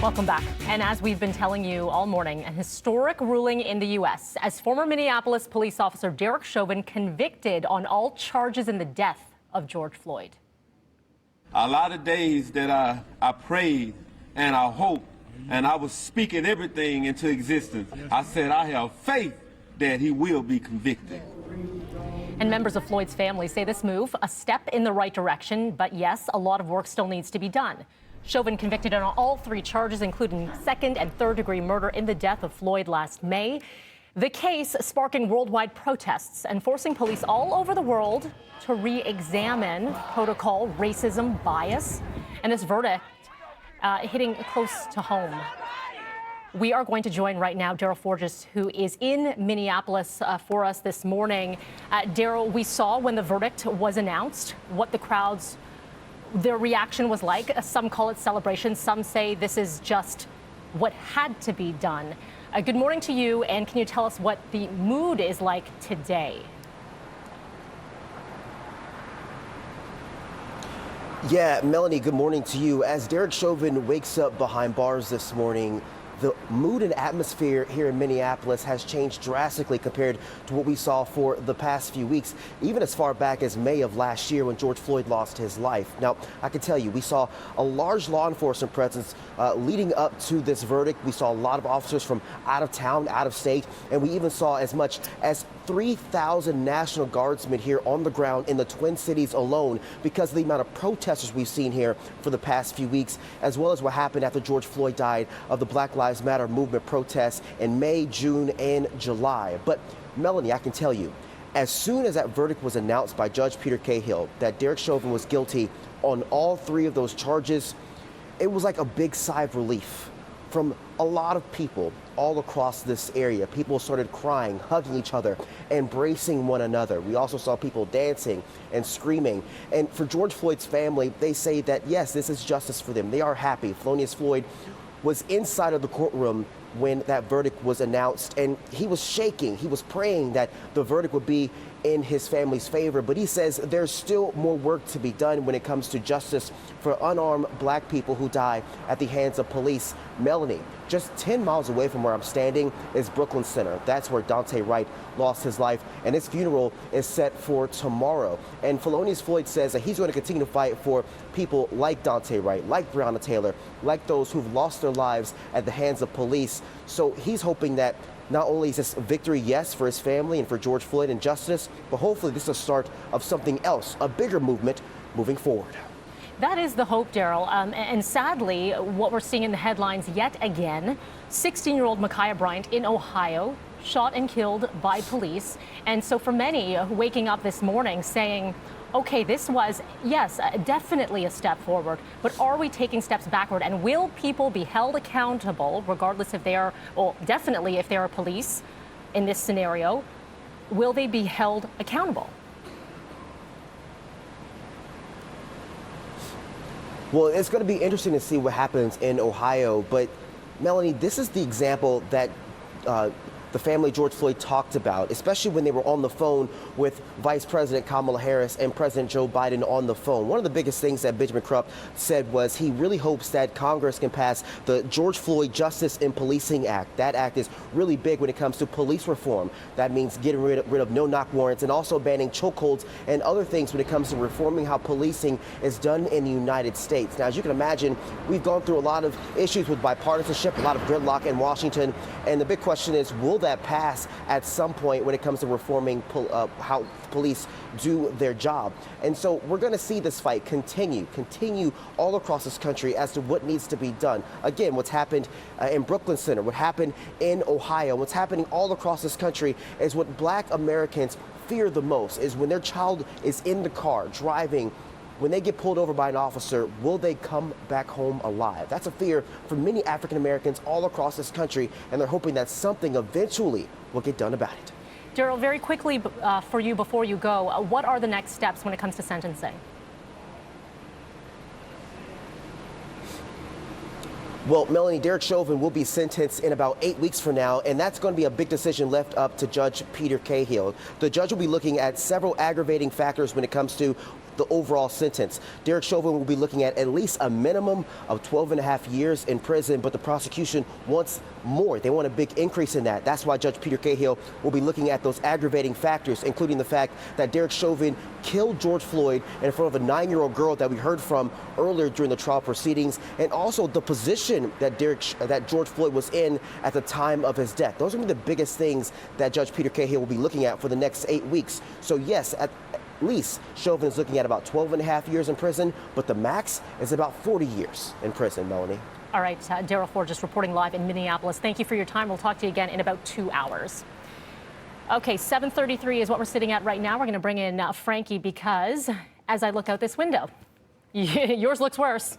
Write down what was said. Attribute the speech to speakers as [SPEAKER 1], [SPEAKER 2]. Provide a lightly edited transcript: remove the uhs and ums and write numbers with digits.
[SPEAKER 1] Welcome back. And as we've been telling you all morning, an historic ruling in the U.S. as former Minneapolis police officer Derek Chauvin convicted on all charges in the death of George Floyd.
[SPEAKER 2] A lot of days that I prayed and I hoped and I was speaking everything into existence. I said, I have faith that he will be convicted.
[SPEAKER 1] And members of Floyd's family say this move, a step in the right direction, but yes, a lot of work still needs to be done. Chauvin convicted on all 3 charges, including second and third degree murder in the death of Floyd last May. The case sparking worldwide protests and forcing police all over the world to re-examine protocol, racism, bias, and this verdict hitting close to home. We are going to join right now Darryl, who is in Minneapolis for us this morning. Darryl, we saw when the verdict was announced what their reaction was like. Some call it celebration. Some say this is just what had to be done. Good morning to you, and can you tell us what the mood is like today?
[SPEAKER 3] Yeah, Melanie, good morning to you. As Derek Chauvin wakes up behind bars this morning, the mood and atmosphere here in Minneapolis has changed drastically compared to what we saw for the past few weeks, even as far back as May of last year when George Floyd lost his life. Now, I can tell you, we saw a large law enforcement presence leading up to this verdict. We saw a lot of officers from out of town, out of state, and we even saw as much as 3,000 National Guardsmen here on the ground in the Twin Cities alone because of the amount of protesters we've seen here for the past few weeks, as well as what happened after George Floyd died of the Black Lives Matter movement protests in May, June, and July. But Melanie, I can tell you, as soon as that verdict was announced by Judge Peter Cahill that Derek Chauvin was guilty on all 3 of those charges, it was like a big sigh of relief from a lot of people all across this area. People started crying, hugging each other, embracing one another. We also saw people dancing and screaming. And for George Floyd's family, they say that, yes, this is justice for them. They are happy. Thelonious Floyd was inside of the courtroom when that verdict was announced, and he was shaking. He was praying that the verdict would be in his family's favor, but he says there's still more work to be done when it comes to justice for unarmed Black people who die at the hands of police. Melanie, just 10 miles away from where I'm standing is Brooklyn Center. That's where Daunte Wright lost his life, and his funeral is set for tomorrow. And Thelonious Floyd says that he's going to continue to fight for people like Daunte Wright, like Breonna Taylor, like those who've lost their lives at the hands of police. So he's hoping that not only is this a victory, yes, for his family and for George Floyd and justice, but hopefully this is a start of something else, a bigger movement moving forward.
[SPEAKER 1] That is the hope, Darryl. And sadly, what we're seeing in the headlines yet again, 16-year-old Micaiah Bryant in Ohio, shot and killed by police. And so for many waking up this morning saying, okay, this was, yes, definitely a step forward, but are we taking steps backward? And will people be held accountable, regardless if they are, or definitely if they are police in this scenario, will they be held accountable?
[SPEAKER 3] Well, it's going to be interesting to see what happens in Ohio, but Melanie, this is the example that the family George Floyd talked about, especially when they were on the phone with Vice President Kamala Harris and President Joe Biden on the phone. One of the biggest things that Benjamin Crump said was he really hopes that Congress can pass the George Floyd Justice in Policing Act. That act is really big when it comes to police reform. That means getting rid of no-knock warrants and also banning chokeholds and other things when it comes to reforming how policing is done in the United States. Now, as you can imagine, we've gone through a lot of issues with bipartisanship, a lot of gridlock in Washington, and the big question is, will that pass at some point when it comes to reforming how police do their job? And so we're going to see this fight continue all across this country as to what needs to be done. Again, what's happened in Brooklyn Center, what happened in Ohio, what's happening all across this country is what Black Americans fear the most, is when their child is in the car driving. When they get pulled over by an officer, will they come back home alive? That's a fear for many African Americans all across this country, and they're hoping that something eventually will get done about it.
[SPEAKER 1] Darryl, very quickly for you before you go, what are the next steps when it comes to sentencing?
[SPEAKER 3] Well, Melanie, Derek Chauvin will be sentenced in about 8 weeks from now, and that's going to be a big decision left up to Judge Peter Cahill. The judge will be looking at several aggravating factors when it comes to the overall sentence. Derek Chauvin will be looking at least a minimum of 12.5 years in prison, but the prosecution wants more. They want a big increase in that. That's why Judge Peter Cahill will be looking at those aggravating factors, including the fact that Derek Chauvin killed George Floyd in front of a 9-year-old girl that we heard from earlier during the trial proceedings, and also the position that George Floyd was in at the time of his death. Those are the biggest things that Judge Peter Cahill will be looking at for the next 8 weeks. So yes, at least Chauvin is looking at about 12.5 years in prison, but the max is about 40 years in prison, Melanie.
[SPEAKER 1] All right, Darryl Ford just reporting live in Minneapolis. Thank you for your time. We'll talk to you again in about 2 hours. Okay, 7:33 is what we're sitting at right now. We're going to bring in Frankie because as I look out this window, yours looks worse.